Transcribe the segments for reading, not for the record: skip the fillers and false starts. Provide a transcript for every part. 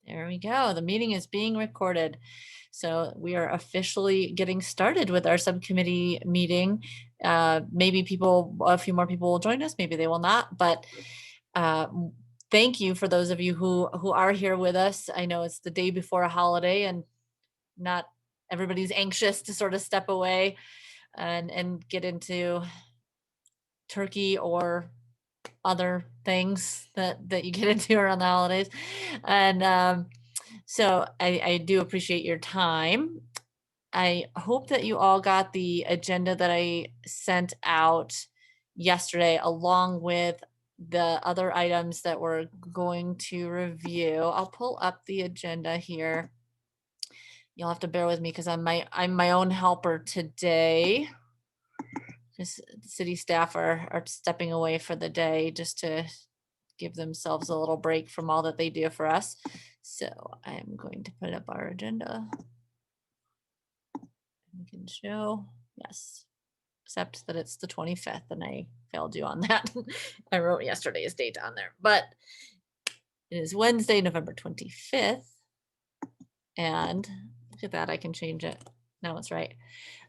There we go. The meeting is being recorded. So we are officially getting started with our subcommittee meeting. Maybe a few more people will join us, maybe they will not, but thank you for those of you who are here with us. I know it's the day before a holiday and not everybody's anxious to sort of step away and get into turkey or other things that you get into around the holidays. And so I do appreciate your time. I hope that you all got the agenda that I sent out yesterday, along with the other items that we're going to review. I'll pull up the agenda here. You'll have to bear with me because I'm my own helper today. Just city staff are stepping away for the day just to give themselves a little break from all that they do for us. So I'm going to put up our agenda. We can show, yes, except that it's the 25th and I failed you on that. I wrote yesterday's date on there, but it is Wednesday, November 25th. And look at that, I can change it. Now it's right.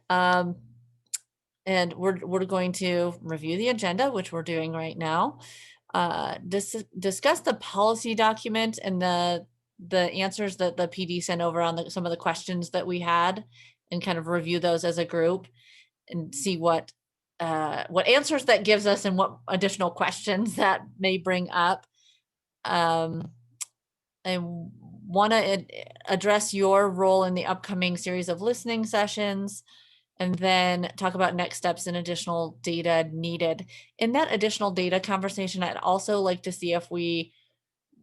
And we're going to review the agenda, which we're doing right now. Discuss the policy document and the answers that the PD sent over on some of the questions that we had, and kind of review those as a group and see what answers that gives us and what additional questions that may bring up. I want to address your role in the upcoming series of listening sessions, and then talk about next steps and additional data needed. In that additional data conversation, I'd also like to see if we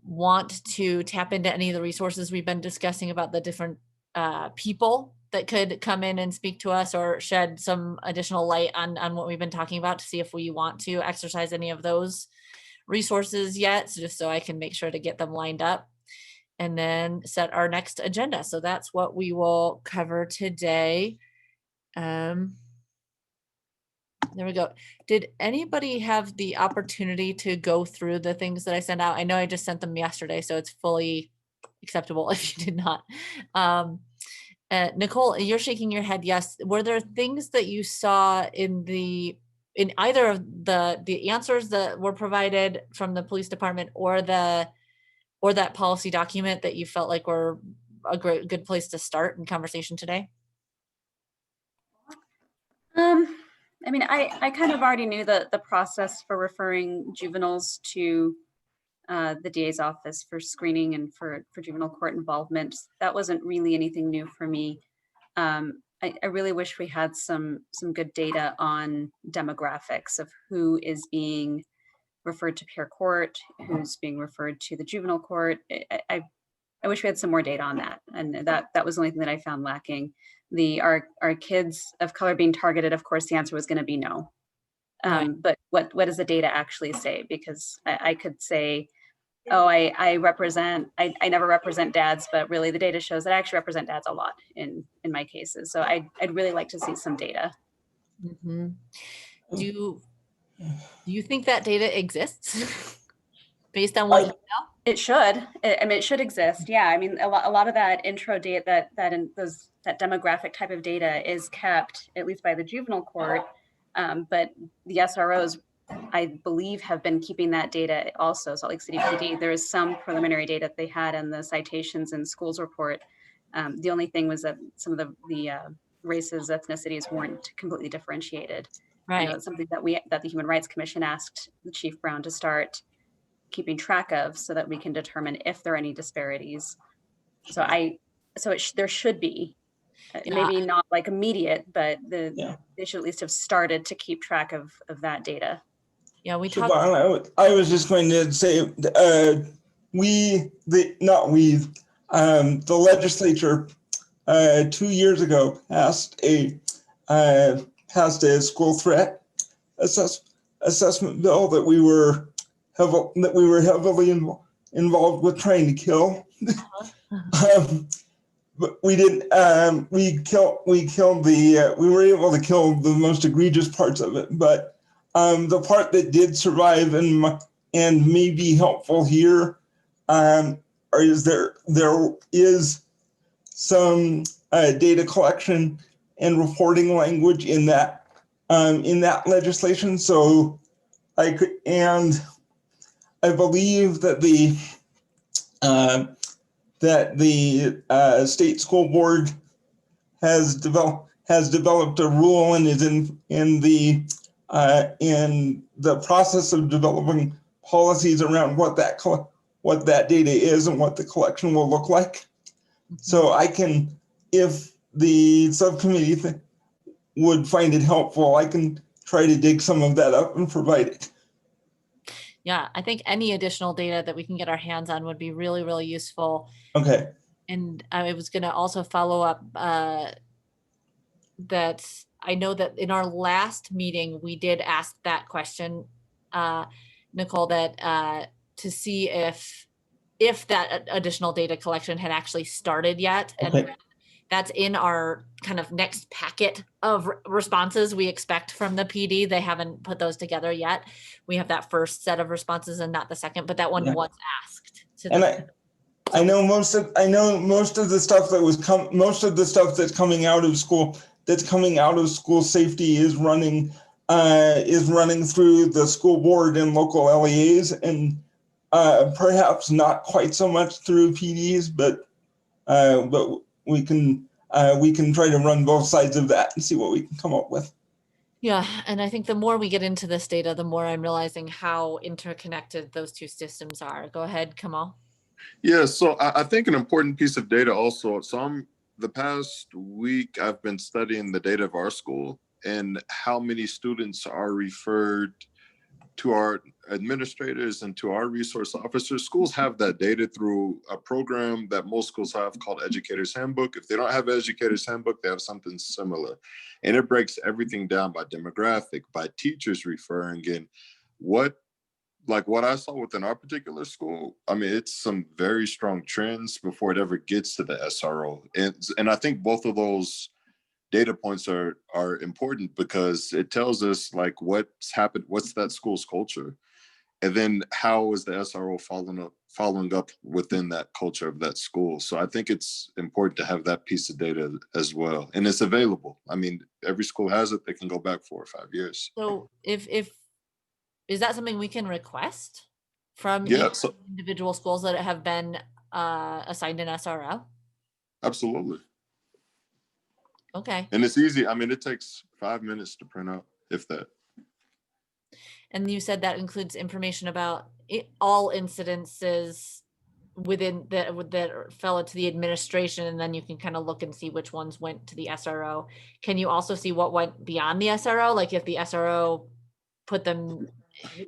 want to tap into any of the resources we've been discussing about the different people that could come in and speak to us or shed some additional light on what we've been talking about, to see if we want to exercise any of those resources yet, so just so I can make sure to get them lined up and then set our next agenda. So that's what we will cover today. There we go. Did anybody have the opportunity to go through the things that I sent out? I know I just sent them yesterday, so it's fully acceptable if you did not. Nicole, you're shaking your head yes. Were there things that you saw in either of the answers that were provided from the police department or that policy document that you felt like were a good place to start in conversation today? I mean, I kind of already knew the process for referring juveniles to the DA's office for screening and for juvenile court involvement. That wasn't really anything new for me. I really wish we had some good data on demographics of who is being referred to peer court, who's being referred to the juvenile court. I wish we had some more data on that, and that was the only thing that I found lacking. Are kids of color being targeted? Of course, the answer was going to be no. Right. But what does the data actually say? Because I could say, oh, I never represent dads, but really the data shows that I actually represent dads a lot in my cases. So I'd really like to see some data. Mm-hmm. Do you think that data exists based on what you know? It should. I mean, it should exist. Yeah. I mean, a lot of that intro data, that demographic type of data is kept, at least by the juvenile court. But the SROs, I believe, have been keeping that data also. Salt Lake City PD, there is some preliminary data they had in the citations and schools report. The only thing was that some of the races, ethnicities weren't completely differentiated. Right. I know it's something that the Human Rights Commission asked Chief Brown to start keeping track of, so that we can determine if there are any disparities. So there should be, maybe not like immediate, but they should at least have started to keep track of that data. Yeah, we talked. I was just going to say, the legislature 2 years ago passed a school threat assessment bill that we were heavily involved with trying to kill. But we didn't. We were able to kill the most egregious parts of it, but the part that did survive and may be helpful here are is some data collection and reporting language in that legislation. So I believe that the state school board has developed a rule and is in the process of developing policies around what that data is and what the collection will look like. So I can, if the subcommittee would find it helpful, I can try to dig some of that up and provide it. Yeah, I think any additional data that we can get our hands on would be really, really useful. Okay. And I was going to also follow up that I know that in our last meeting, we did ask that question, Nicole, that to see if that additional data collection had actually started yet. Okay. And that's in our kind of next packet of responses we expect from the PD. They haven't put those together yet. We have that first set of responses and not the second, but that one was asked. I know most of the stuff that's coming out of school safety is running through the school board and local LEAs, and perhaps not quite so much through PDs, but we can try to run both sides of that and see what we can come up with. Yeah, and I think the more we get into this data, the more I'm realizing how interconnected those two systems are. Go ahead, Kamal. Yeah, so I think an important piece of data also, the past week I've been studying the data of our school and how many students are referred to our administrators and to our resource officers. Schools have that data through a program that most schools have called Educator's Handbook. If they don't have Educator's Handbook, they have something similar. And it breaks everything down by demographic, by teachers referring in. What I saw within our particular school, I mean, it's some very strong trends before it ever gets to the SRO. And I think both of those data points are important because it tells us like what's happened, what's that school's culture, and then how is the SRO following up within that culture of that school. So I think it's important to have that piece of data as well, and it's available. I mean, every school has it. They can go back 4 or 5 years. So if is that something we can request from individual schools that have been assigned an SRO? Absolutely. Okay. And it's easy. I mean, it takes 5 minutes to print out, if that. And you said that includes information about all incidences within that fell into the administration, and then you can kind of look and see which ones went to the SRO. Can you also see what went beyond the SRO? Like if the SRO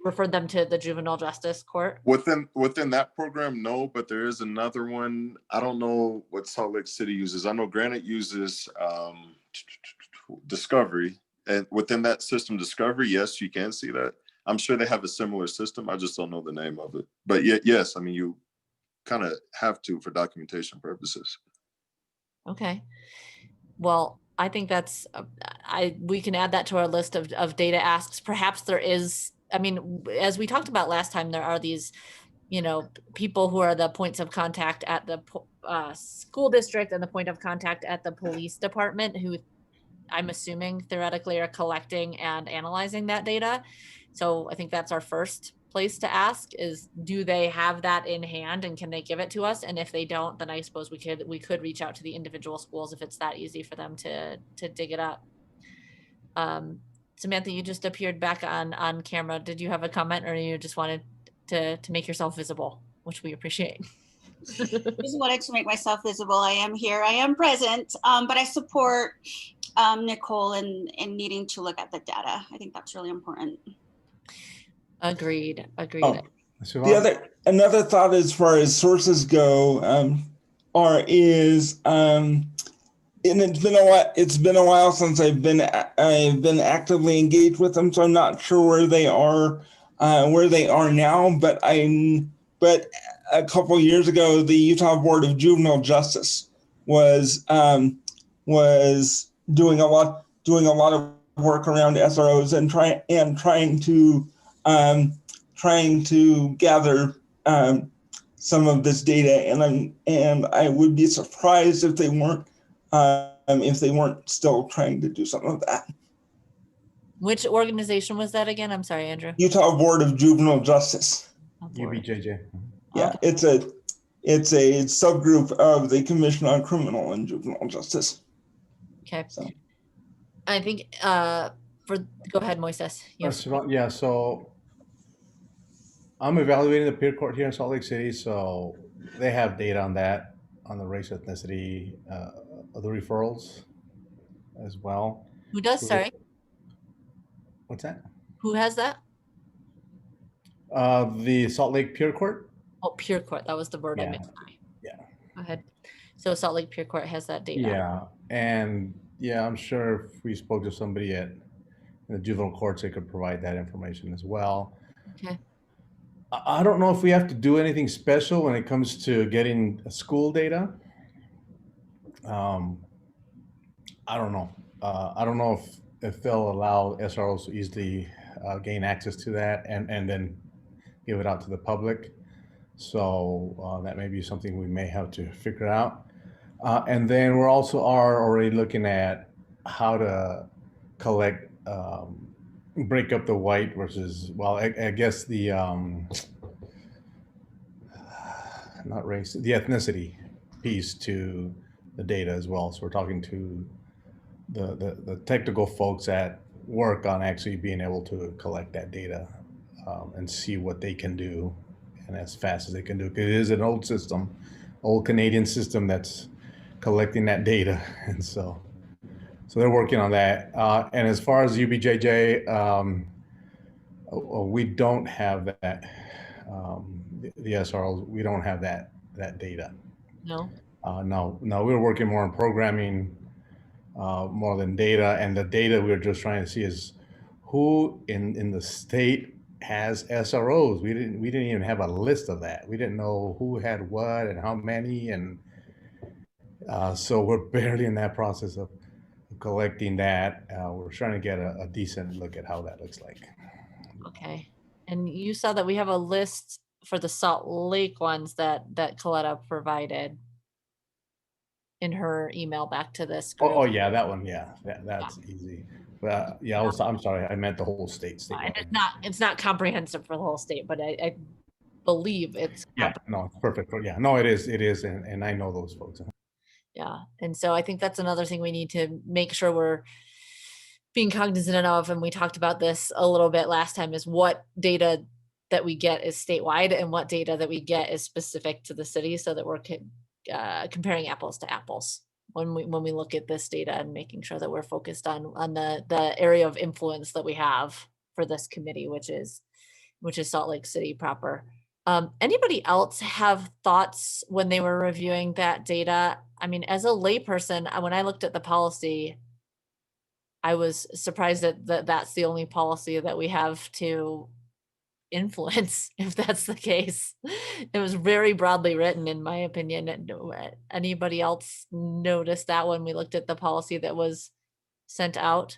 referred them to the juvenile justice court? Within that program, no, but there is another one. I don't know what Salt Lake City uses. I know Granite uses Discovery, and within that system, Discovery, yes, you can see that. I'm sure they have a similar system. I just don't know the name of it. But yes, I mean, you kind of have to for documentation purposes. Okay. Well, I think that's we can add that to our list of data asks. Perhaps there is. I mean, as we talked about last time, there are these, people who are the points of contact at the school district and the point of contact at the police department, who I'm assuming theoretically are collecting and analyzing that data. So I think that's our first place to ask is, do they have that in hand and can they give it to us? And if they don't, then I suppose we could reach out to the individual schools if it's that easy for them to dig it up. Samantha, you just appeared back on camera. Did you have a comment, or you just wanted to make yourself visible, which we appreciate? Just wanted to make myself visible. I am here. I am present, but I support Nicole in needing to look at the data. I think that's really important. Agreed. Another thought as far as sources go, and it's been a while since I've been actively engaged with them, so I'm not sure where they are now. But a couple years ago, the Utah Board of Juvenile Justice was doing a lot of work around SROs and trying to gather some of this data, and I would be surprised if they weren't still trying to do some of that. Which organization was that again? I'm sorry, Andrew. Utah Board of Juvenile Justice. Oh, board. UBJJ. Yeah, Okay. it's a subgroup of the Commission on Criminal and Juvenile Justice. Okay. So. I think go ahead, Moises. Yes. Yeah, so I'm evaluating the peer court here in Salt Lake City, so they have data on that, on the race, ethnicity, of the referrals as well. Who does? Sorry. What's that? Who has that? The Salt Lake Peer Court. Oh, Pure Court. That was the word I Yeah. meant. Yeah. Go ahead. So Salt Lake Pure Court has that data. Yeah, and yeah, I'm sure if we spoke to somebody at the juvenile courts, they could provide that information as well. Okay. I don't know if we have to do anything special when it comes to getting school data. I don't know. I don't know if they'll allow SROs to easily gain access to that and then give it out to the public. So that may be something we may have to figure out. And then we're also already looking at how to collect, break up the white versus, well, I guess the, not race, the ethnicity piece to the data as well. So we're talking to the technical folks that work on actually being able to collect that data and see what they can do and as fast as they can do. Because it is an old system, old Canadian system that's collecting that data. And so they're working on that. And as far as UBJJ, we don't have that. The SROs, we don't have that data. No. No, we're working more on programming more than data, and the data we're just trying to see is who in the state has SROs. We didn't even have a list of that. We didn't know who had what and how many, and so we're barely in that process of collecting that. We're trying to get a decent look at how that looks like. Okay. And you saw that we have a list for the Salt Lake ones that Coletta provided in her email back to this group. Oh yeah, that one. Yeah, that's easy. But yeah, I'm sorry. I meant the whole state. And it's not comprehensive for the whole state, but I believe it's. Yeah, no, it's perfect. Yeah, no, it is, and I know those folks. Yeah, and so I think that's another thing we need to make sure we're being cognizant of, and we talked about this a little bit last time, is what data that we get is statewide and what data that we get is specific to the city, so that we're comparing apples to apples when we look at this data and making sure that we're focused on the area of influence that we have for this committee, which is Salt Lake City proper. Anybody else have thoughts when they were reviewing that data? I mean, as a layperson, when I looked at the policy, I was surprised that that's the only policy that we have to influence, if that's the case. It was very broadly written, in my opinion. Anybody else notice that when we looked at the policy that was sent out?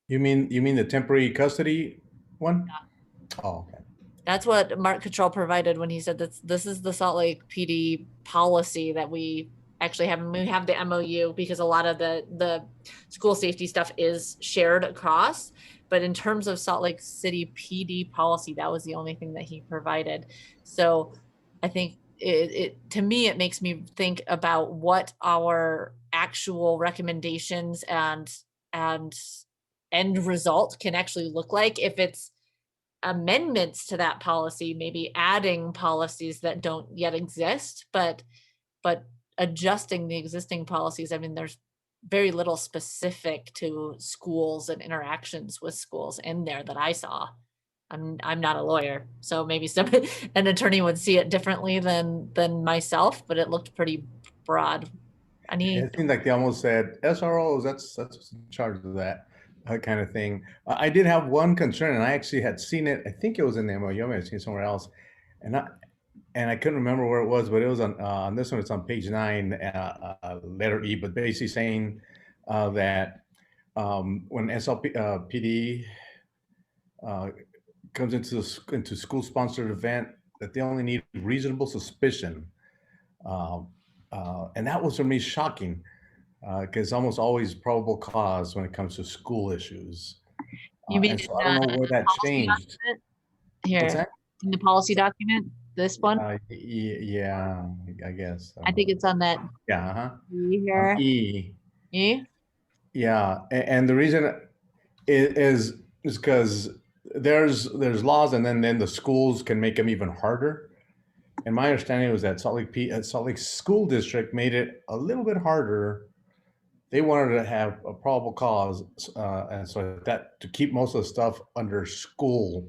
You mean the temporary custody one? Yeah. Oh, okay. That's what Mark Cottrell provided when he said that this is the Salt Lake PD policy that we actually have. And we have the MOU because a lot of the school safety stuff is shared across. But in terms of Salt Lake City PD policy, that was the only thing that he provided. So I think to me, it makes me think about what our actual recommendations and end result can actually look like if it's amendments to that policy, maybe adding policies that don't yet exist, but adjusting the existing policies. I mean, there's very little specific to schools and interactions with schools in there that I saw. I'm not a lawyer, so maybe an attorney would see it differently than myself, but it looked pretty broad. It seemed like they almost said SROs, that's what's in charge of that kind of thing. I did have one concern, and I actually had seen it. I think it was in the MOU. I may have seen it somewhere else, and I couldn't remember where it was, but it was on this one. It's on page 9, letter E, but basically saying that when SLPD comes into school-sponsored event, that they only need reasonable suspicion. And that was for me shocking, because almost always probable cause when it comes to school issues. You mean And so I don't know where that policy changed. document? What's Here, that? in the policy document, this one, Yeah, I guess. I think it's on that Yeah, uh-huh. E here. E. E? Yeah, and the reason is because there's laws, and then the schools can make them even harder. And my understanding was that Salt Lake School District made it a little bit harder. They wanted to have a probable cause, and so that to keep most of the stuff under school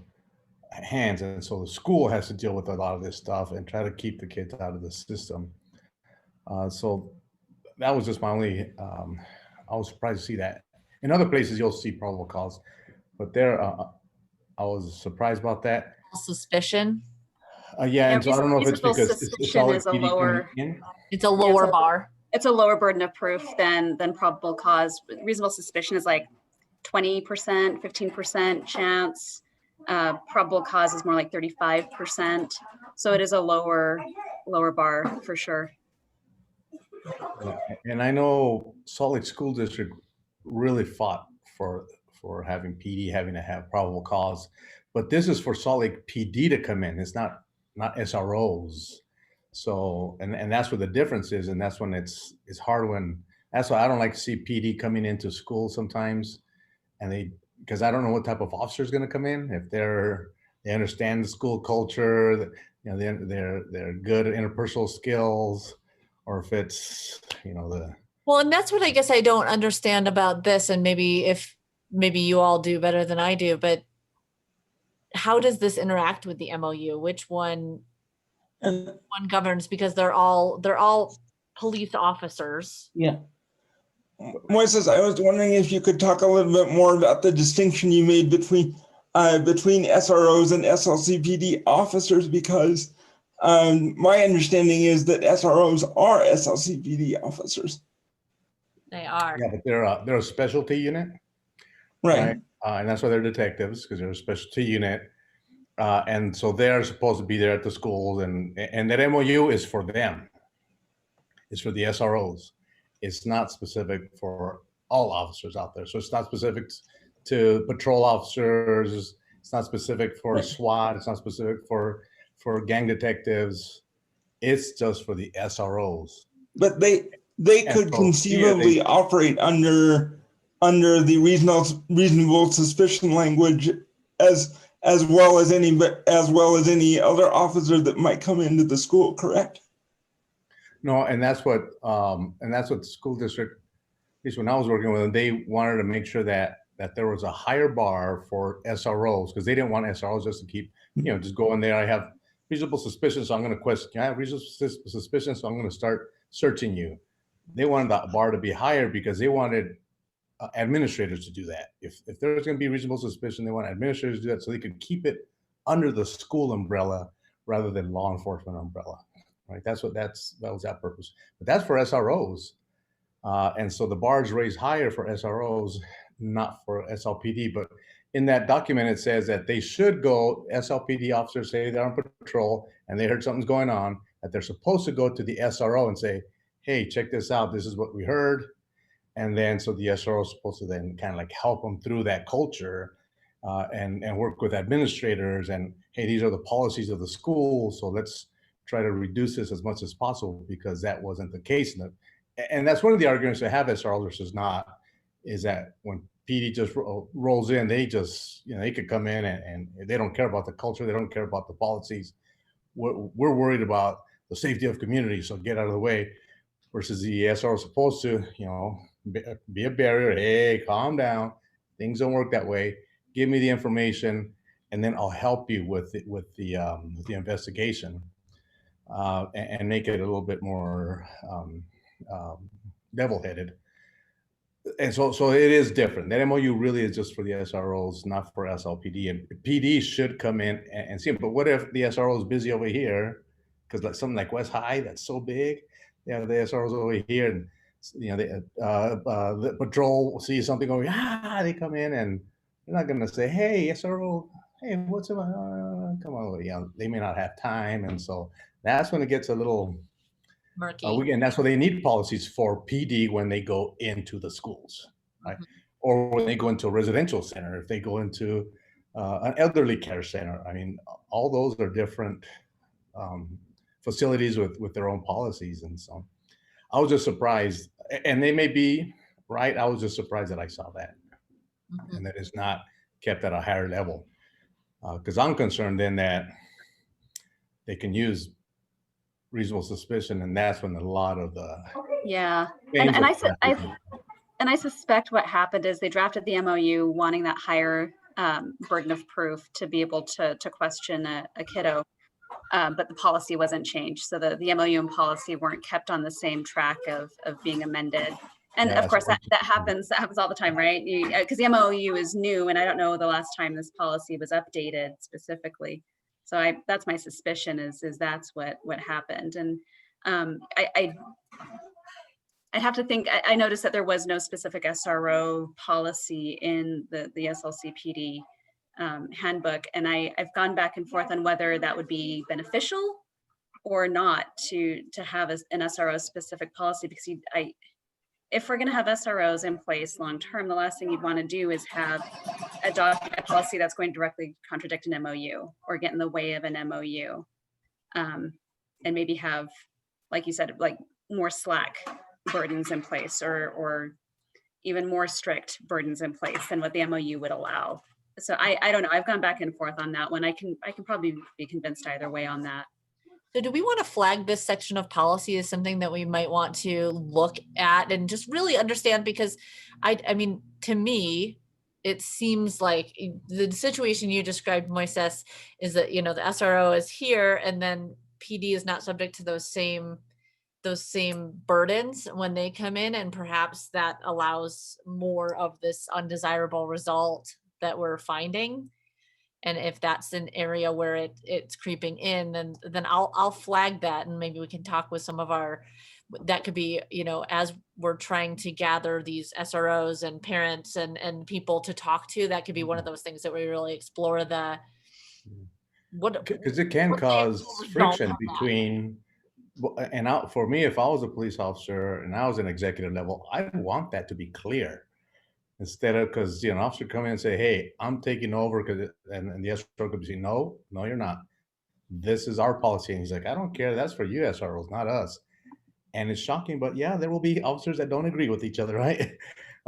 hands, and so the school has to deal with a lot of this stuff and try to keep the kids out of the system. So that was just my only. I was surprised to see that. In other places, you'll see probable cause, but there, I was surprised about that. Suspicion. Yeah, and so I don't know if it's reasonable because it's suspicion all is a PD coming lower- in. It's a lower a- bar. It's a lower burden of proof than probable cause. Reasonable suspicion is like 20%, 15% chance. Probable cause is more like 35%. So it is a lower bar for sure. And I know Salt Lake School District really fought for having PD having to have probable cause, but this is for Salt Lake PD to come in. It's not SROs. So and that's where the difference is, and that's when it's hard when. That's why I don't like to see PD coming into school sometimes, and because I don't know what type of officer is going to come in. If they understand the school culture, they're good at interpersonal skills, or if it's Well, and that's what I guess I don't understand about this, and maybe you all do better than I do, but how does this interact with the MOU? Which one governs? Because they're all police officers. Yeah. Moises, I was wondering if you could talk a little bit more about the distinction you made between SROs and SLCPD officers, because my understanding is that SROs are SLCPD officers. They are. Yeah, but they're a specialty unit, Right. and that's why they're detectives, because they're a specialty unit, and so they're supposed to be there at the schools, and that MOU is for them. It's for the SROs. It's not specific for all officers out there. So it's not specific to patrol officers. It's not specific for SWAT. It's not specific for gang detectives. It's just for the SROs. But they could conceivably operate under the reasonable suspicion language as well as any other officer that might come into the school, correct? No, and that's what the school district, at least when I was working with them, they wanted to make sure that there was a higher bar for SROs, because they didn't want SROs just to keep, just go in there. I have reasonable suspicion, so I'm going to question. I have reasonable suspicion, so I'm going to start searching you. They wanted that bar to be higher because they wanted administrators to do that. If there's going to be reasonable suspicion, they want administrators to do that so they could keep it under the school umbrella rather than law enforcement umbrella. Right, that was that purpose, but that's for SROs, and so the bar is raised higher for SROs, not for SLPD. But in that document, it says that they should go. SLPD officers say they're on patrol and they heard something's going on, that they're supposed to go to the SRO and say, "Hey, check this out. This is what we heard," and then so the SRO is supposed to then kind of like help them through that culture, and work with administrators and, hey, these are the policies of the school, so let's try to reduce this as much as possible, because that wasn't the case. And that's one of the arguments they have SRO versus not, is that when PD just rolls in, they just, they could come in and they don't care about the culture. They don't care about the policies. We're worried about the safety of communities, so get out of the way. Versus the SRO is supposed to, be a barrier. Hey, calm down. Things don't work that way. Give me the information, and then I'll help you with the investigation. And make it a little bit more level-headed. And so it is different. That MOU really is just for the SROs, not for SLPD. And PD should come in and see them. But what if the SRO is busy over here? Because like something like West High, that's so big. The SROs over here, and the patrol sees something going, they come in, and they're not going to say, "Hey, SRO, hey, what's about, come on, they may not have time. And so that's when it gets a little, Murky. and that's why they need policies for PD when they go into the schools, right? Mhm. Or when they go into a residential center, if they go into an elderly care center. I mean, all those are different facilities with their own policies. And so I was just surprised, and they may be right. I was just surprised that I saw that Mhm. and that it's not kept at a higher level. Because I'm concerned then that they can use reasonable suspicion, and that's when a lot of the Yeah. claims And of I said, trafficking- and I suspect what happened is they drafted the MOU wanting that higher burden of proof to be able to question a kiddo. But the policy wasn't changed. So the MOU and policy weren't kept on the same track of being amended. And Yeah, of course, so- that happens all the time, right? Because the MOU is new, and I don't know the last time this policy was updated specifically. So that's my suspicion is that's what happened. And I'd have to think, I noticed that there was no specific SRO policy in the SLCPD handbook. And I've gone back and forth on whether that would be beneficial or not to have an SRO specific policy, because if we're going to have SROs in place long term, the last thing you'd want to do is have a policy that's going to directly contradict an MOU or get in the way of an MOU, and maybe have, like you said, like more slack burdens in place or even more strict burdens in place than what the MOU would allow. So I don't know. I've gone back and forth on that one. I can probably be convinced either way on that. So do we want to flag this section of policy as something that we might want to look at and just really understand? Because I mean, to me, it seems like the situation you described, Moises, is that, the SRO is here and then PD is not subject to those same burdens when they come in, and perhaps that allows more of this undesirable result that we're finding. And if that's an area where it's creeping in, then I'll flag that, and maybe we can talk with some of that could be, as we're trying to gather these SROs and parents and people to talk to, that could be one of those things that we really explore because it can what the cause actual result friction of that. between, for me, if I was a police officer and I was an executive level, I want that to be clear. Instead of, because an officer come in and say, hey, I'm taking over, and the SRO could say, no, you're not. This is our policy. And he's like, I don't care. That's for you SROs, not us. And it's shocking, but yeah, there will be officers that don't agree with each other, right?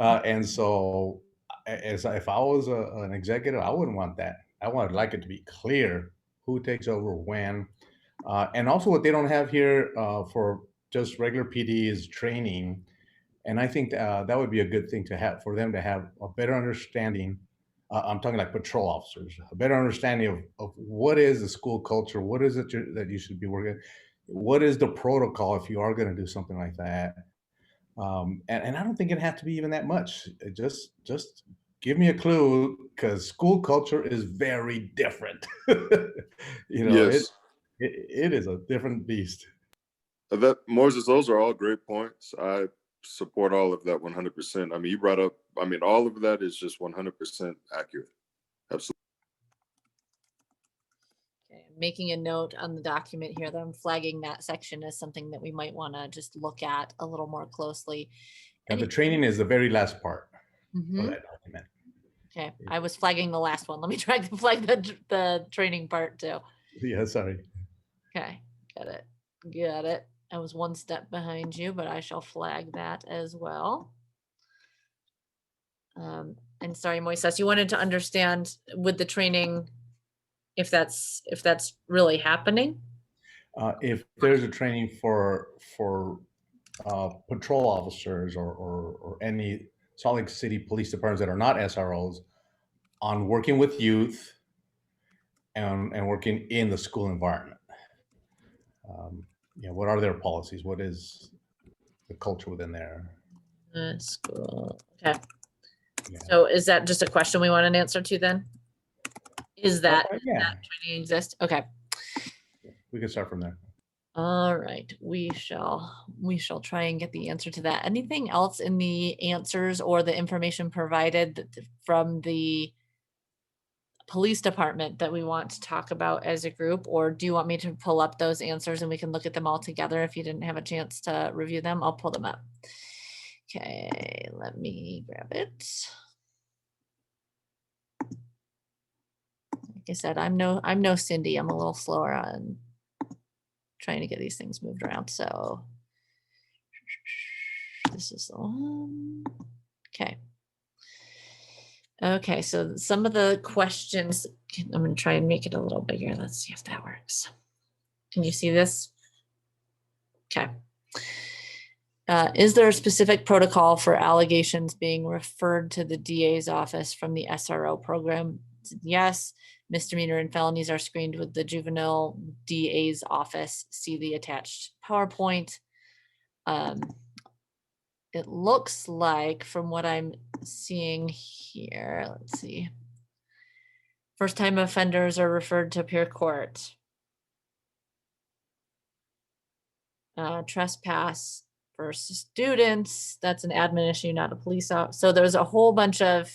And so if I was an executive, I wouldn't want that. I would like it to be clear who takes over when. And also what they don't have here for just regular PD is training. And I think that would be a good thing to have, for them to have a better understanding. I'm talking like patrol officers, a better understanding of what is the school culture, what is it that you should be working, what is the protocol if you are going to do something like that. And I don't think it has to be even that much. Just give me a clue, because school culture is very different. Yes. It is a different beast. Moses, those are all great points. I support all of that 100%. I mean, you brought up, all of that is just 100% accurate. Absolutely. Okay, I'm making a note on the document here that I'm flagging that section as something that we might want to just look at a little more closely. And the training is the very last part Mhm. of that document. Okay, I was flagging the last one. Let me try to flag the training part too. Yeah, sorry. Okay, got it. I was one step behind you, but I shall flag that as well. And sorry, Moises, you wanted to understand with the training if that's really happening? If there's a training for patrol officers or any Salt Lake City Police Departments that are not SROs on working with youth and working in the school environment. What are their policies? What is the culture within there? School. Okay. Yeah. So is that just a question we want an answer to then? Is that Yeah, that training exist? Okay. we can start from there. All right. We shall try and get the answer to that. Anything else in the answers or the information provided from the police department that we want to talk about as a group, or do you want me to pull up those answers and we can look at them all together? If you didn't have a chance to review them, I'll pull them up. Okay, let me grab it. Like I said, I'm no Cindy. I'm a little slower on trying to get these things moved around. So this is the one. Okay. Okay, so some of the questions, I'm going to try and make it a little bigger. Let's see if that works. Can you see this? Okay. Is there a specific protocol for allegations being referred to the DA's office from the SRO program? Yes. Misdemeanor and felonies are screened with the juvenile DA's office. See the attached PowerPoint. It looks like, from what I'm seeing here, let's see. First time offenders are referred to peer court. Trespass for students, that's an admin issue, not a police officer. So there's a whole bunch of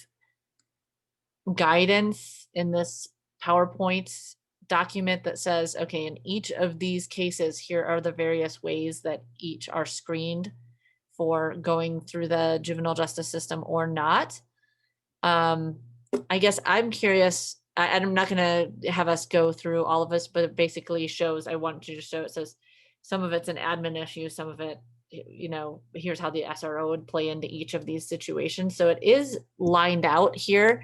guidance in this PowerPoint document that says, okay, in each of these cases, here are the various ways that each are screened for going through the juvenile justice system or not. I guess I'm curious, I'm not going to have us go through all of this, but it basically shows, I want you to show, it says some of it's an admin issue, some of it, you know, here's how the SRO would play into each of these situations. So it is lined out here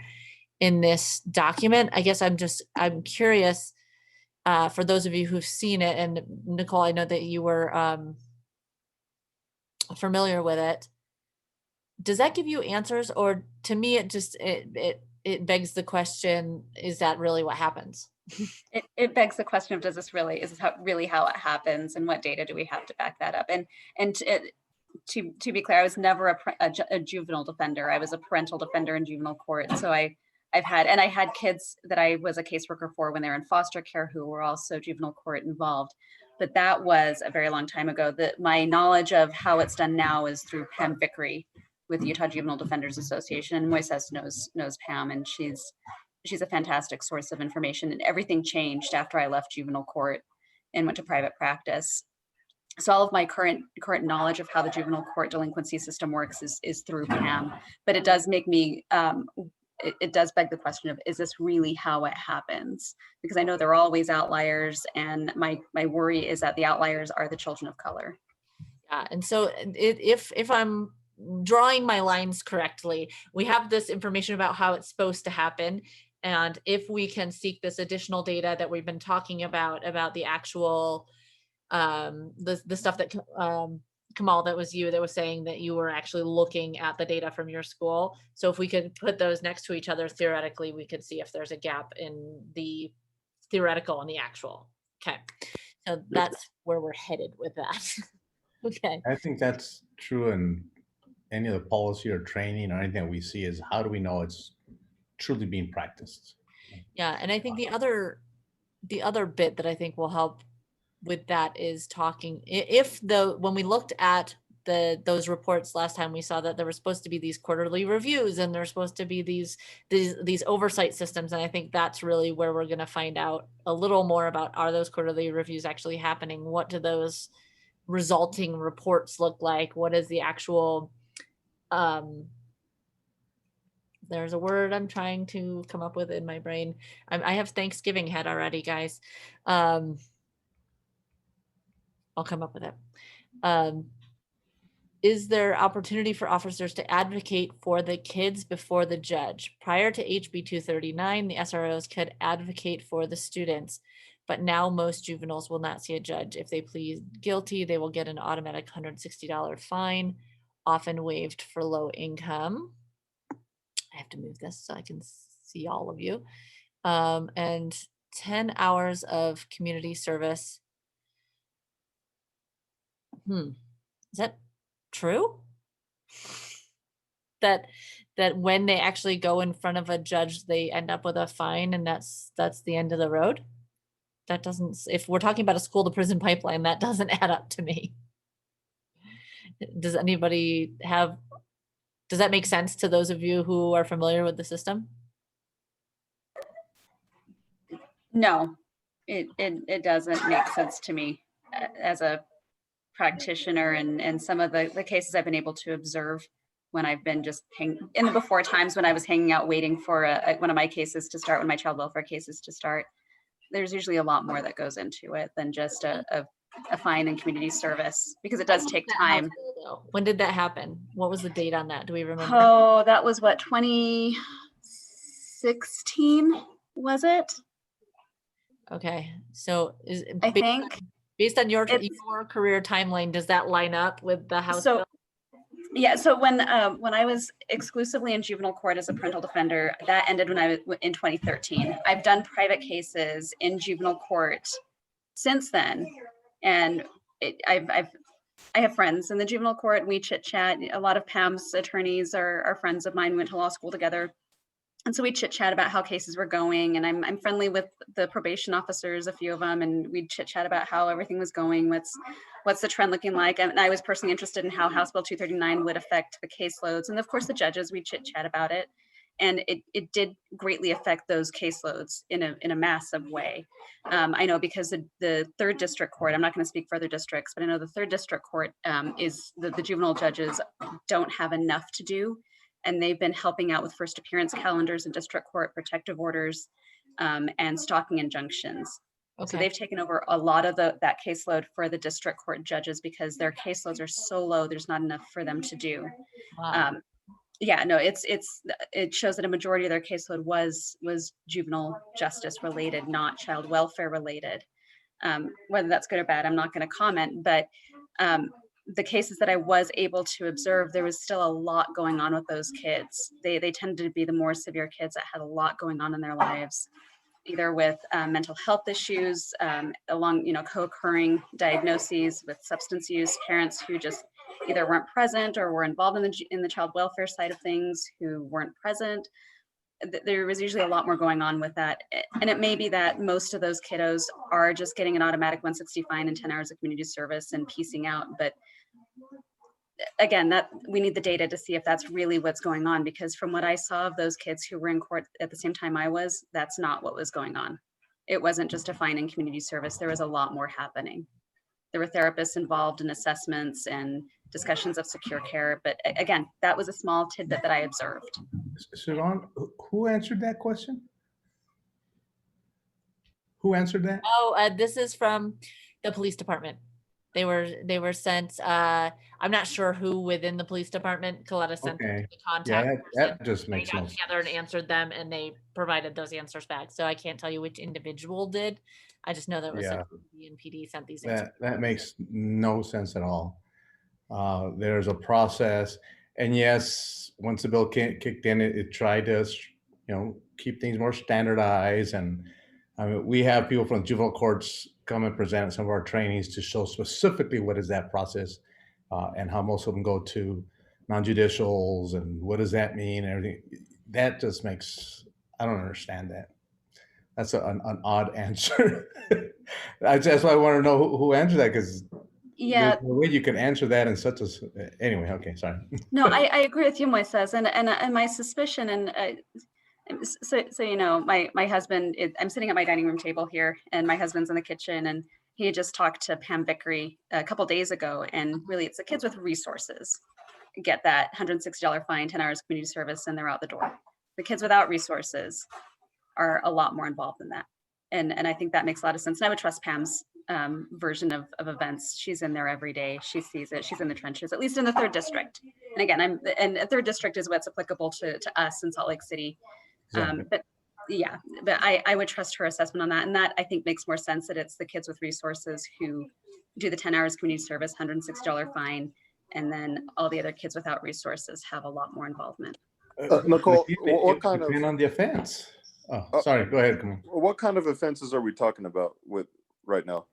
in this document. I guess I'm curious, for those of you who've seen it, and Nicole, I know that you were familiar with it. Does that give you answers? Or to me, it just, it begs the question, is that really what happens? It begs the question of, is this really how it happens, and what data do we have to back that up? And to be clear, I was never a juvenile defender. I was a parental defender in juvenile court. So I had kids that I was a caseworker for when they were in foster care who were also juvenile court involved. But that was a very long time ago. That my knowledge of how it's done now is through Pam Vickery with the Utah Juvenile Defenders Association, and Moises knows Pam, and she's a fantastic source of information. And everything changed after I left juvenile court and went to private practice. So all of my current knowledge of how the juvenile court delinquency system works is through Pam. But it does make me, it does beg the question of, is this really how it happens? Because I know there are always outliers, and my worry is that the outliers are the children of color. Yeah, and so if I'm drawing my lines correctly, we have this information about how it's supposed to happen. And if we can seek this additional data that we've been talking about the actual, the stuff that, Kamal, that was you that was saying that you were actually looking at the data from your school. So if we could put those next to each other, theoretically, we could see if there's a gap in the theoretical and the actual. Okay, so that's where we're headed with that. Okay. I think that's true in any of the policy or training or anything that we see, is how do we know it's truly being practiced? Yeah, and I think the other bit that I think will help with that is talking, when we looked at those reports last time, we saw that there were supposed to be these quarterly reviews, and there's supposed to be these oversight systems. And I think that's really where we're going to find out a little more about, are those quarterly reviews actually happening? What do those resulting reports look like? What is the actual, there's a word I'm trying to come up with in my brain. I have Thanksgiving head already, guys. I'll come up with it. Is there opportunity for officers to advocate for the kids before the judge? Prior to HB 239, the SROs could advocate for the students, but now most juveniles will not see a judge. If they plead guilty, they will get an automatic $160 fine, often waived for low income. I have to move this so I can see all of you. And 10 hours of community service. Is that true? That when they actually go in front of a judge, they end up with a fine, and that's the end of the road? That doesn't, if we're talking about a school to prison pipeline, that doesn't add up to me. Does anybody have, does that make sense to those of you who are familiar with the system? No, it doesn't make sense to me as a practitioner, and some of the cases I've been able to observe when I've been just in the before times when I was hanging out waiting for one of my cases to start, one of my child welfare cases to start. There's usually a lot more that goes into it than just a fine and community service, because it does take time. When did that happen? What was the date on that? Do we remember? Oh, that was what, 2016, was it? Okay, so I think. based on your It's- career timeline, does that line up with the House So, bill? yeah, so when I was exclusively in juvenile court as a parental defender, that ended when I was in 2013. I've done private cases in juvenile court since then, and I have friends in the juvenile court. We chit chat. A lot of Pam's attorneys are friends of mine. We went to law school together. And so we chit chat about how cases were going, and I'm friendly with the probation officers, a few of them, and we chit chat about how everything was going. What's the trend looking like? And I was personally interested in how House Bill 239 would affect the caseloads, and of course the judges. We chit chat about it, and it did greatly affect those caseloads in a massive way. I know because the third district court. I'm not going to speak for other districts, but I know the third district court is the juvenile judges don't have enough to do. And they've been helping out with first appearance calendars and district court protective orders and stalking injunctions. Okay. So they've taken over a lot of that caseload for the district court judges because their caseloads are so low, there's not enough for them to do. Wow. Yeah, no, it shows that a majority of their caseload was juvenile justice related, not child welfare related. Whether that's good or bad, I'm not going to comment, but the cases that I was able to observe, there was still a lot going on with those kids. They tended to be the more severe kids that had a lot going on in their lives, either with mental health issues, along co-occurring diagnoses with substance use, parents who just either weren't present or were involved in the child welfare side of things who weren't present. There was usually a lot more going on with that. And it may be that most of those kiddos are just getting an automatic 160 fine and 10 hours of community service and piecing out. But again, that we need the data to see if that's really what's going on, because from what I saw of those kids who were in court at the same time I was, that's not what was going on. It wasn't just a fine and community service. There was a lot more happening. There were therapists involved in assessments and discussions of secure care. But again, that was a small tidbit that I observed. Sharon, who answered that question? Who answered that? Oh, this is from the police department. They were sent. I'm not sure who within the police department. Coletta sent Okay. the contact. Yeah, person. that just They makes got sense. together and answered them, and they provided those answers back. So I can't tell you which individual did. I just know that it was Yeah. the PD sent these answers. That makes no sense at all. There's a process, and yes, once the bill kicked in, it tried to, keep things more standardized. And I mean, we have people from juvenile courts come and present at some of our trainings to show specifically what is that process, and how most of them go to non-judicials, and what does that mean, and everything. That just makes, I don't understand that. That's an odd answer. That's why I want to know who answered that, because Yeah, there's no way you can answer that in such a, anyway, okay, sorry. no, I agree with you, Moises, and my suspicion, and so my husband, I'm sitting at my dining room table here, and my husband's in the kitchen, and he just talked to Pam Vickery a couple days ago, and really it's the kids with resources get that $160 fine, 10 hours community service, and they're out the door. The kids without resources are a lot more involved in that, and I think that makes a lot of sense. And I would trust Pam's version of events. She's in there every day. She sees it. She's in the trenches, at least in the third district. And again, and third district is what's applicable to us in Salt Lake City. Exactly. But I would trust her assessment on that. And that I think makes more sense, that it's the kids with resources who do the 10 hours community service, $106 fine. And then all the other kids without resources have a lot more involvement. Nicole, It what kind of depend on the offense. Oh, sorry, go ahead. Come on. what kind of offenses are we talking about with right now?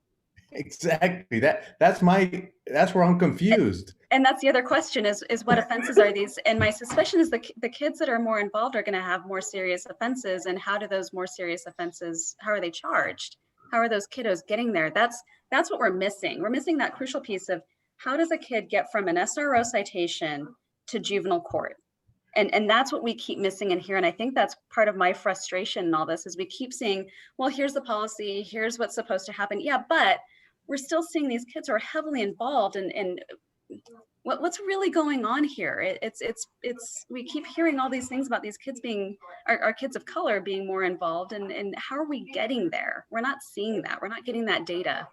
Exactly. That's where I'm confused. And that's the other question is what offenses are these? And my suspicion is the kids that are more involved are going to have more serious offenses. And how do those more serious offenses, how are they charged? How are those kiddos getting there? That's what we're missing. We're missing that crucial piece of how does a kid get from an SRO citation to juvenile court? And that's what we keep missing in here. And I think that's part of my frustration in all this is we keep seeing, well, here's the policy, here's what's supposed to happen. Yeah, but we're still seeing these kids who are heavily involved in what's really going on here. We keep hearing all these things about these kids being, our kids of color being more involved, and how are we getting there? We're not seeing that. We're not getting that data.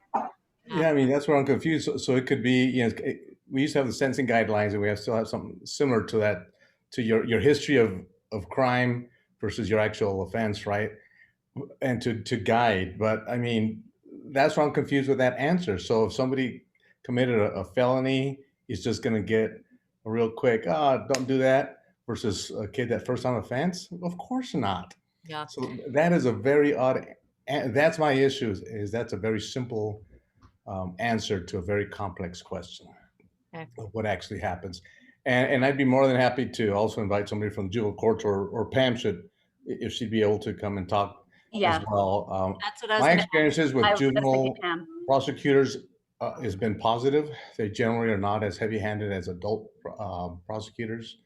Yeah, I mean, that's where I'm confused. So it could be, we used to have the sentencing guidelines, and we still have something similar to that, to your history of crime versus your actual offense, right? And to guide. But I mean, that's why I'm confused with that answer. So if somebody committed a felony, he's just going to get a real quick, don't do that, versus a kid that first time offense? Of course not. Yeah. So that is a very odd, that's my issue, is that's a very simple answer to a very complex question Okay. of what actually happens. And I'd be more than happy to also invite somebody from juvenile courts, or Pam should, if she'd be able to come and talk Yeah, as well. That's what I was My gonna, experiences with I was thinking, juvenile Pam. prosecutors has been positive. They generally are not as heavy-handed as adult prosecutors,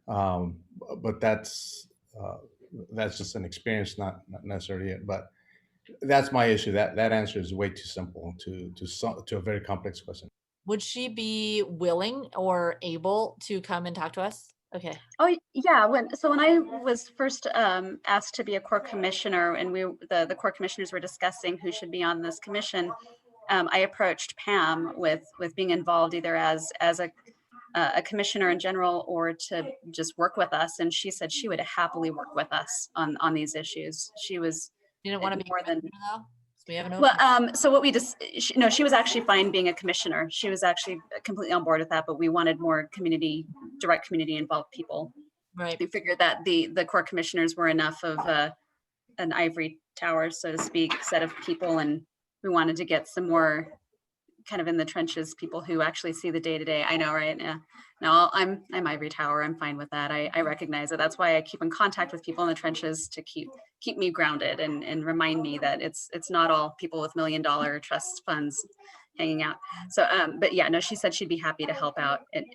but that's just an experience, not necessarily it. But that's my issue. That answer is way too simple to a very complex question. would she be willing or able to come and talk to us? Okay. Oh yeah, when I was first asked to be a court commissioner, and the court commissioners were discussing who should be on this commission, I approached Pam with being involved either as a commissioner in general or to just work with us, and she said she would happily work with us on these issues. She was You didn't want to be more than commissioner, though? So we have an well. opening. So what we just she was actually fine being a commissioner. She was actually completely on board with that, but we wanted more direct community involved people. Right. We figured that the court commissioners were enough of an ivory tower, so to speak, set of people, and we wanted to get some more kind of in the trenches, people who actually see the day to day. I know, right? Yeah. No, I'm ivory tower. I'm fine with that. I recognize it. That's why I keep in contact with people in the trenches to keep me grounded and remind me that it's not all people with $1 million trust funds hanging out. So, but yeah, no, she said she'd be happy to help out in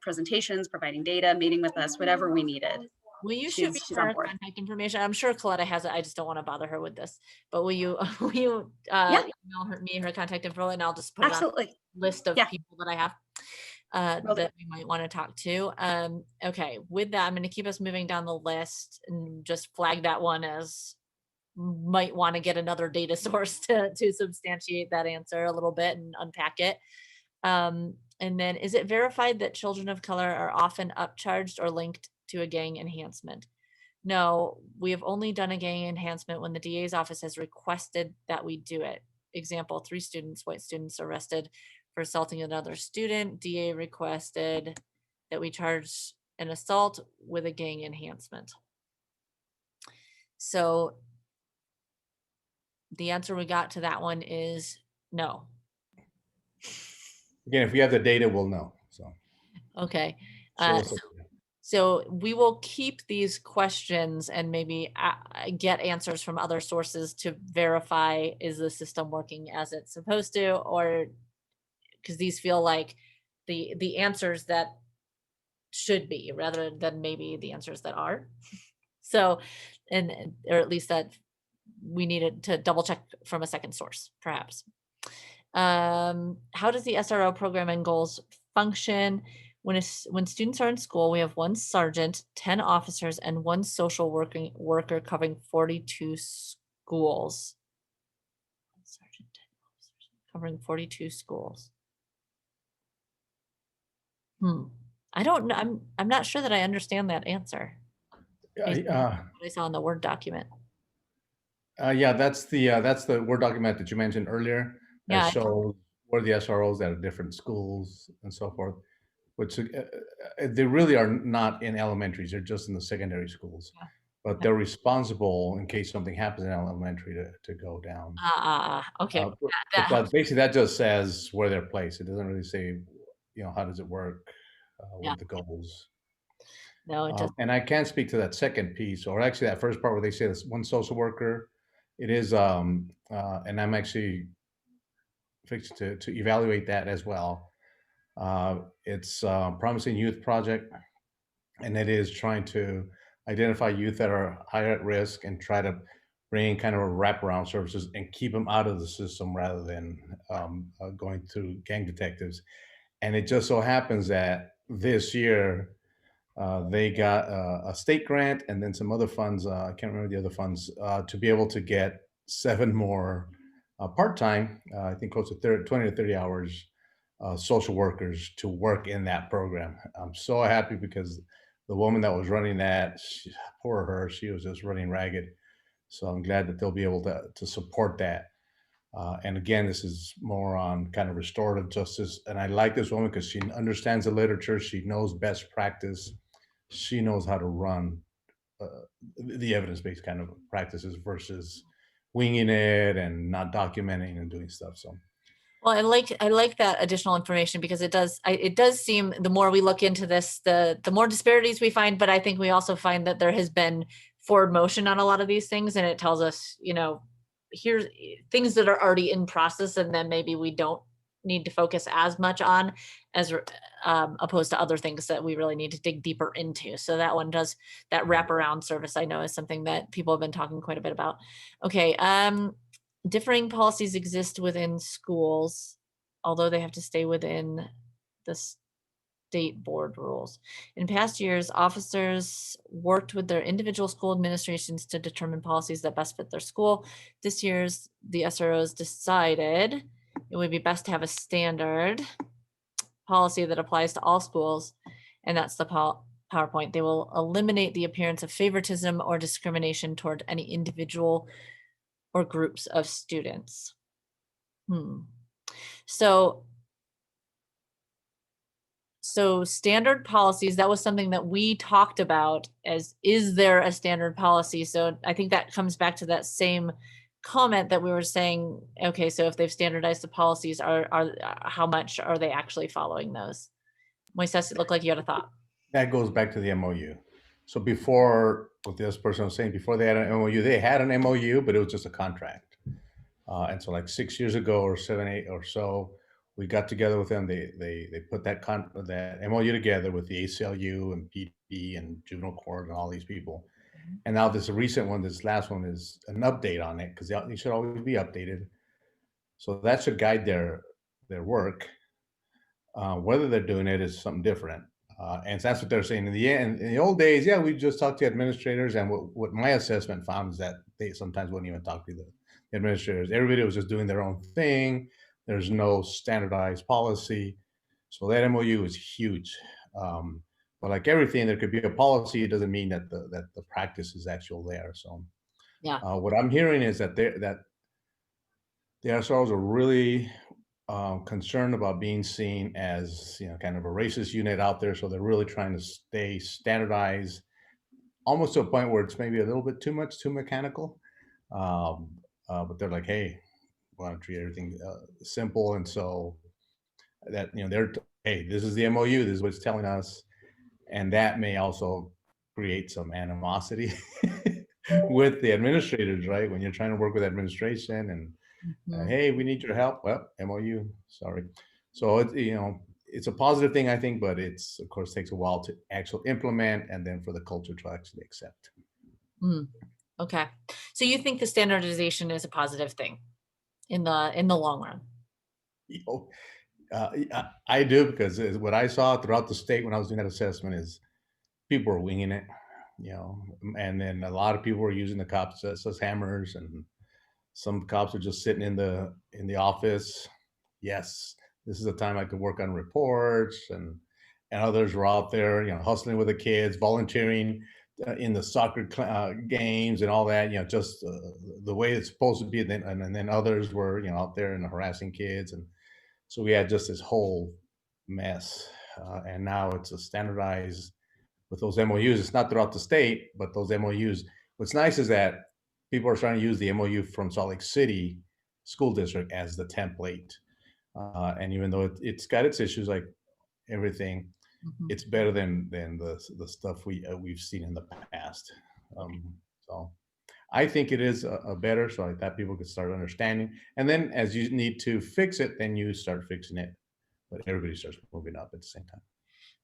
presentations, providing data, meeting with us, whatever we needed. Will you shoot me she's on her board. contact information? I'm sure Coletta has it. I just don't want to bother her with this. But will you email her contact info, and I'll just put it on Absolutely. a list of Yeah. people that I have Will do. that we might want to talk to. Okay, with that, I'm going to keep us moving down the list and just flag that one as might want to get another data source to substantiate that answer a little bit and unpack it. And then, is it verified that children of color are often upcharged or linked to a gang enhancement? No, we have only done a gang enhancement when the DA's office has requested that we do it. Example, 3 white students arrested for assaulting another student. DA requested that we charge an assault with a gang enhancement. So the answer we got to that one is no. Again, if we have the data, we'll know. So Okay. so So we will keep these questions and maybe get answers from other sources to verify, is the system working as it's supposed to, or because these feel like the answers that should be rather than maybe the answers that are. So, or at least that we needed to double check from a second source, perhaps. How does the SRO program and goals function? When students are in school, we have 1 sergeant, 10 officers, and 1 social worker covering 42 schools. Sergeant, 10 officers, covering 42 schools. I don't know. I'm not sure that I understand that answer. Based on what I saw in the Word document. Yeah, that's the Word document that you mentioned earlier. That Yeah, shows where the SROs at different schools and so forth, which they really are not in elementaries. They're just in the secondary schools, Yeah. but they're responsible in case something happens in elementary to go down. Okay. But basically, that just says where they're placed. It doesn't really say, how does it work with the goals. No, it doesn't. And I can't speak to that second piece, or actually that first part where they say this 1 social worker. It is, and I'm actually fixed to evaluate that as well. It's Promising Youth Project. and it is trying to identify youth that are higher at risk and try to bring kind of a wraparound services and keep them out of the system rather than going through gang detectives. And it just so happens that this year they got a state grant and then some other funds. I can't remember the other funds to be able to get 7 more part-time, I think close to 20 to 30 hours, social workers to work in that program. I'm so happy because the woman that was running that, poor her, she was just running ragged. So I'm glad that they'll be able to support that. And again, this is more on kind of restorative justice. And I like this woman because she understands the literature. She knows best practice. She knows how to run uh, the evidence-based kind of practices versus winging it and not documenting and doing stuff. So Well, I like that additional information because it does seem the more we look into this, the more disparities we find, but I think we also find that there has been forward motion on a lot of these things, and it tells us, here's things that are already in process, and then maybe we don't need to focus as much on as opposed to other things that we really need to dig deeper into. So that one does, that wraparound service, I know, is something that people have been talking quite a bit about. Okay. Differing policies exist within schools, although they have to stay within the state board rules. In past years, officers worked with their individual school administrations to determine policies that best fit their school. This year's, the SROs decided it would be best to have a standard policy that applies to all schools, and that's the PowerPoint. They will eliminate the appearance of favoritism or discrimination toward any individual or groups of students. So standard policies, that was something that we talked about as, is there a standard policy? So I think that comes back to that same comment that we were saying, okay, so if they've standardized the policies, are how much are they actually following those? Moises, it looked like you had a thought. that goes back to the MOU. So before, what this person was saying, before they had an MOU, they had an MOU, but it was just a contract. And so like 6 years ago or 7, 8 or so, we got together with them. They put that MOU together with the ACLU and PD and juvenile court and all these people. And now this recent one, this last one, is an update on it because they should always be updated. So that should guide their work. Whether they're doing it is something different. And so that's what they're saying. In the end, in the old days, yeah, we just talked to administrators. And what my assessment found is that they sometimes wouldn't even talk to the administrators. Everybody was just doing their own thing. There's no standardized policy. So that MOU is huge. But like everything, there could be a policy. It doesn't mean that the practice is actual there. So Yeah. what I'm hearing is that the SROs are really concerned about being seen as, kind of a racist unit out there. So they're really trying to stay standardized, almost to a point where it's maybe a little bit too mechanical. But they're like, hey, we want to treat everything simple. And so that, hey, this is the MOU, this is what it's telling us. And that may also create some animosity with the administrators, right? When you're trying to work with administration and, hey, we need your help. Well, MOU, sorry. So it's a positive thing, I think, but it's, of course, takes a while to actually implement and then for the culture to actually accept. Okay. So you think the standardization is a positive thing in the long run? I do, because what I saw throughout the state when I was doing that assessment is people were winging it, and then a lot of people were using the cops as hammers, and some cops are just sitting in the office. Yes, this is the time I could work on reports, and others were out there, hustling with the kids, volunteering in the soccer games and all that, just the way it's supposed to be. And then others were, out there and harassing kids. And so we had just this whole mess. And now it's a standardized with those MOUs. It's not throughout the state, but those MOUs. What's nice is that people are trying to use the MOU from Salt Lake City School District as the template. And even though it's got its issues like everything, it's better than the stuff we've seen in the past. So I think it is a better, so that people could start understanding. And then as you need to fix it, then you start fixing it. But everybody starts moving up at the same time.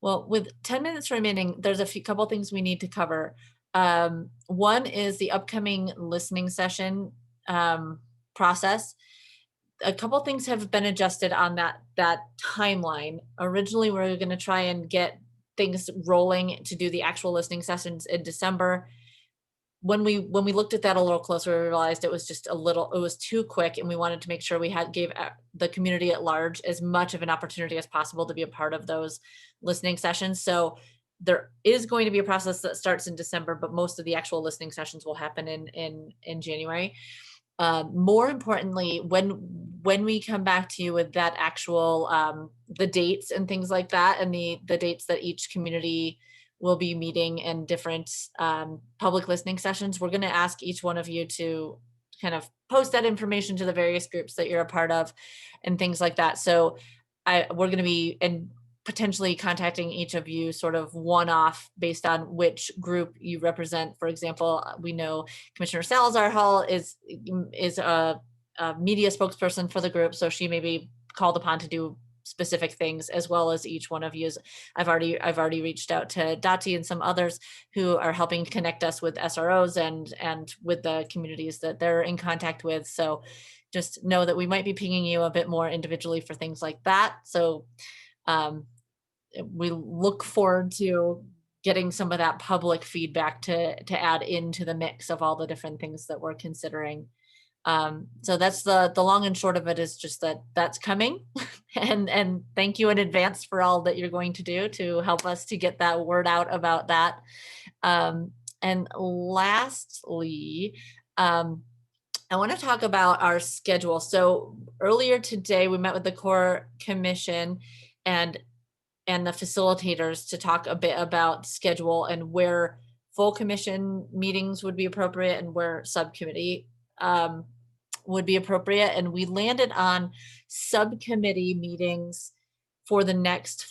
Well, with 10 minutes remaining, there's a couple things we need to cover. One is the upcoming listening session process. A couple things have been adjusted on that timeline. Originally, we were going to try and get things rolling to do the actual listening sessions in December. When we looked at that a little closer, we realized it was too quick, and we wanted to make sure we gave the community at large as much of an opportunity as possible to be a part of those listening sessions. So there is going to be a process that starts in December, but most of the actual listening sessions will happen in January. More importantly, when we come back to you with that actual the dates and things like that, and the dates that each community will be meeting and different public listening sessions, we're going to ask each one of you to kind of post that information to the various groups that you're a part of and things like that. So we're going to be potentially contacting each of you sort of one-off based on which group you represent. For example, we know Commissioner Salazar Hall is a media spokesperson for the group, so she may be called upon to do specific things, as well as each one of you. I've already reached out to Dati and some others who are helping connect us with SROs and with the communities that they're in contact with. So just know that we might be pinging you a bit more individually for things like that. So we look forward to getting some of that public feedback to add into the mix of all the different things that we're considering. So that's the long and short of it, is just that's coming. and thank you in advance for all that you're going to do to help us to get that word out about that. And lastly, I want to talk about our schedule. So earlier today, we met with the Core Commission and the facilitators to talk a bit about schedule and where full commission meetings would be appropriate and where subcommittee would be appropriate. And we landed on subcommittee meetings for the next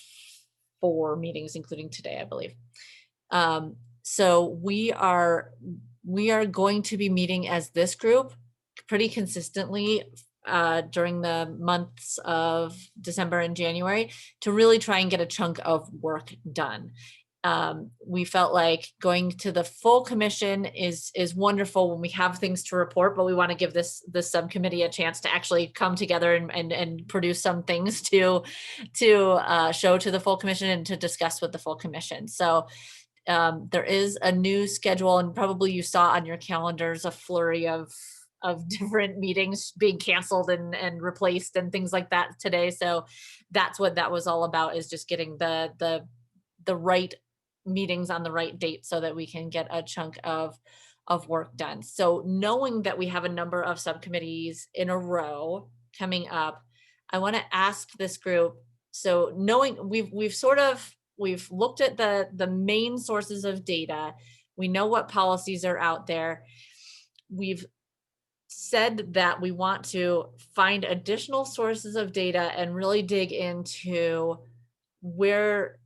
4 meetings, including today, I believe. So we are going to be meeting as this group pretty consistently during the months of December and January to really try and get a chunk of work done. We felt like going to the full commission is wonderful when we have things to report, but we want to give this subcommittee a chance to actually come together and produce some things to show to the full commission and to discuss with the full commission. So there is a new schedule, and probably you saw on your calendars a flurry of different meetings being canceled and replaced and things like that today. So that's what that was all about, is just getting the right meetings on the right date so that we can get a chunk of work done. So knowing that we have a number of subcommittees in a row coming up, I want to ask this group, so knowing we've looked at the main sources of data, we know what policies are out there, we've said that we want to find additional sources of data and really dig into where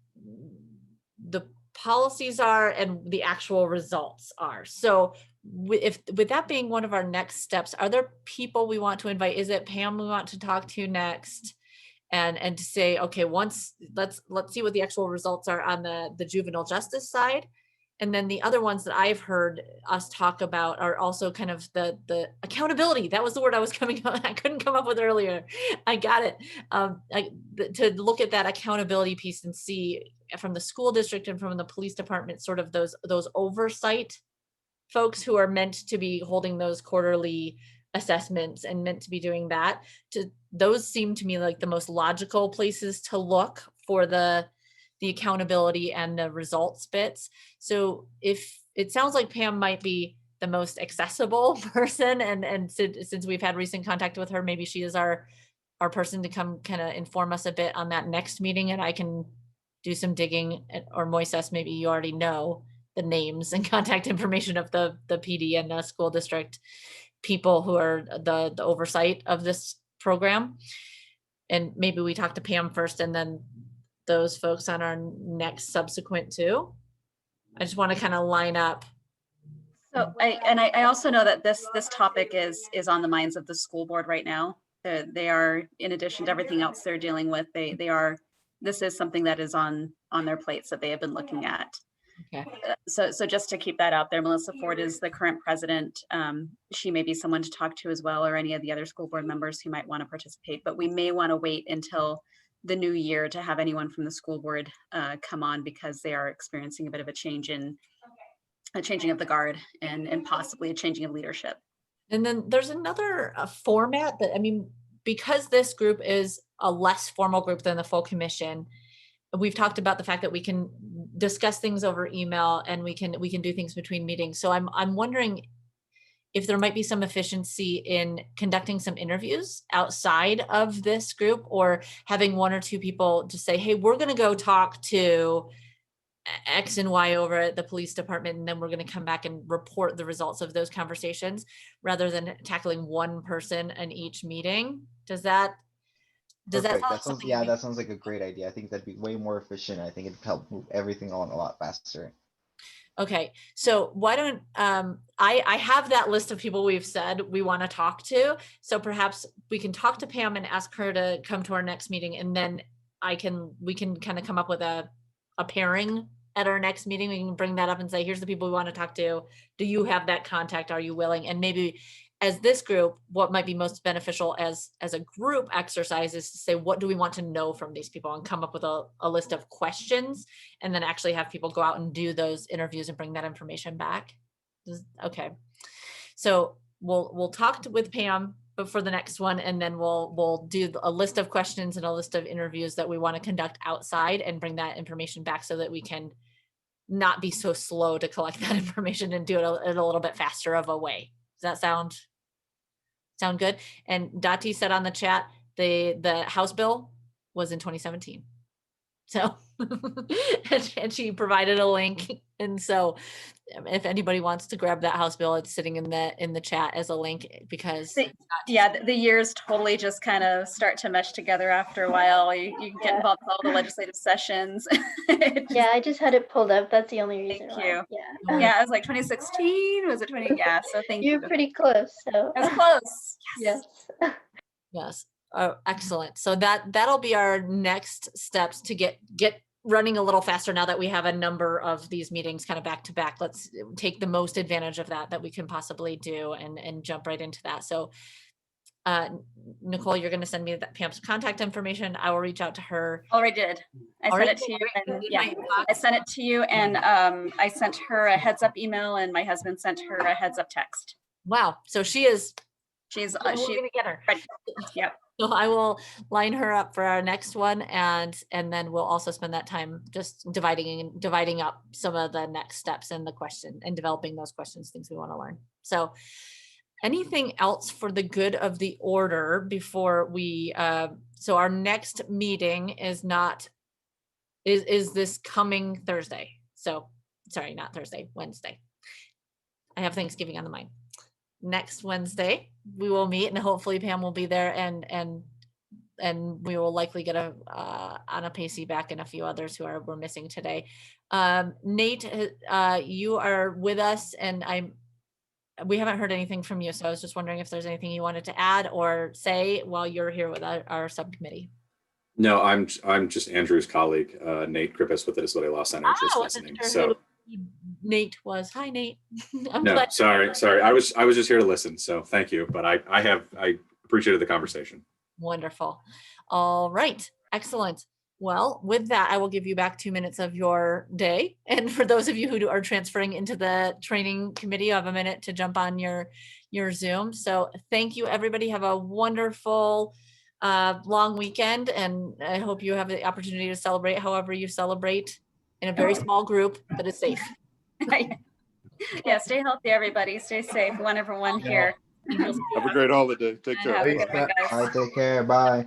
the policies are and the actual results are. So with that being one of our next steps, are there people we want to invite? Is it Pam we want to talk to next? And to say, okay, let's see what the actual results are on the juvenile justice side. And then the other ones that I've heard us talk about are also kind of the accountability. That was the word I was I couldn't come up with earlier. I got it. To look at that accountability piece and see from the school district and from the police department, sort of those oversight folks who are meant to be holding those quarterly assessments and meant to be doing that. Those seem to me like the most logical places to look for the accountability and the results bits. So if it sounds like Pam might be the most accessible person, and since we've had recent contact with her, maybe she is our person to come kind of inform us a bit on that next meeting, and I can do some digging, or Moises, maybe you already know the names and contact information of the PD and the school district people who are the oversight of this program. And maybe we talk to Pam first and then those folks on our next subsequent too. I just want to kind of line up. So I also know that this topic is on the minds of the school board right now. They are, in addition to everything else they're dealing with, they are this is something that is on their plates that they have been looking at. Okay. So just to keep that out there, Melissa Ford is the current president. She may be someone to talk to as well, or any of the other school board members who might want to participate, but we may want to wait until the new year to have anyone from the school board come on, because they are experiencing a bit of a changing of the guard and possibly a changing of leadership. And then there's another format that, I mean, because this group is a less formal group than the full commission, we've talked about the fact that we can discuss things over email and we can do things between meetings. So I'm wondering if there might be some efficiency in conducting some interviews outside of this group, or having one or two people just say, hey, we're going to go talk to X and Y over at the police department, and then we're going to come back and report the results of those conversations, rather than tackling one person in each meeting. Does that Perfect. sound like That sounds, something yeah, you that sounds like a great idea. I think that'd be way more efficient. I think it'd help move everything along a lot faster. Okay, so why don't I have that list of people we've said we want to talk to. So perhaps we can talk to Pam and ask her to come to our next meeting, and then we can kind of come up with a pairing at our next meeting. We can bring that up and say, here's the people we want to talk to. Do you have that contact? Are you willing? And maybe as this group, what might be most beneficial as a group exercise is to say, what do we want to know from these people, and come up with a list of questions, and then actually have people go out and do those interviews and bring that information back. Okay. So we'll talk with Pam before the next one, and then we'll do a list of questions and a list of interviews that we want to conduct outside, and bring that information back so that we can not be so slow to collect that information and do it in a little bit faster of a way. Does that sound good? And Dati said on the chat, the House bill was in 2017. So, and she provided a link. And so if anybody wants to grab that House bill, it's sitting in the chat as a link, because The years totally just kind of start to mesh together after a while. You get involved with all the legislative sessions. Yeah, I just had it pulled up. That's the only reason. Thank you. Yeah. Yeah, it was like 2016. Was it 20? Yeah. So thank you. You're pretty close. So I was close. yes. Yes. Oh, excellent. So that'll be our next steps to get running a little faster now that we have a number of these meetings kind of back to back. Let's take the most advantage of that we can possibly do, and jump right into that. So Nicole, you're going to send me that Pam's contact information. I will reach out to her. Already did. I sent it to you, and yeah, I sent it to you, and I sent her a heads up email, and my husband sent her a heads up text. Wow. So she's She's going to get her. ready. Yep. So I will line her up for our next one, and then we'll also spend that time just dividing up some of the next steps in the question and developing those questions, things we want to learn. So anything else for the good of the order before we, so our next meeting is this coming Thursday. So sorry, not Thursday, Wednesday. I have Thanksgiving on the mind. Next Wednesday, we will meet, and hopefully Pam will be there, and we will likely get Anna Pacey back, and a few others who we're missing today. Nate, you are with us, and we haven't heard anything from you, so I was just wondering if there's anything you wanted to add or say while you're here with our subcommittee. No, I'm just Andrew's colleague, Nate Grippis with it is what I lost on interest listening. So Nate was. Hi, Nate. No, sorry. I was just here to listen. So thank you. But I appreciated the conversation. Wonderful. All right. Excellent. Well, with that, I will give you back 2 minutes of your day. And for those of you who are transferring into the training committee, you have a minute to jump on your Zoom. So thank you, everybody. Have a wonderful long weekend. And I hope you have the opportunity to celebrate however you celebrate, in a very small group that is safe. Yeah, stay healthy, everybody. Stay safe. We want everyone here. Have a great holiday. Take care. Have a good one, guys. All right, take care. Bye.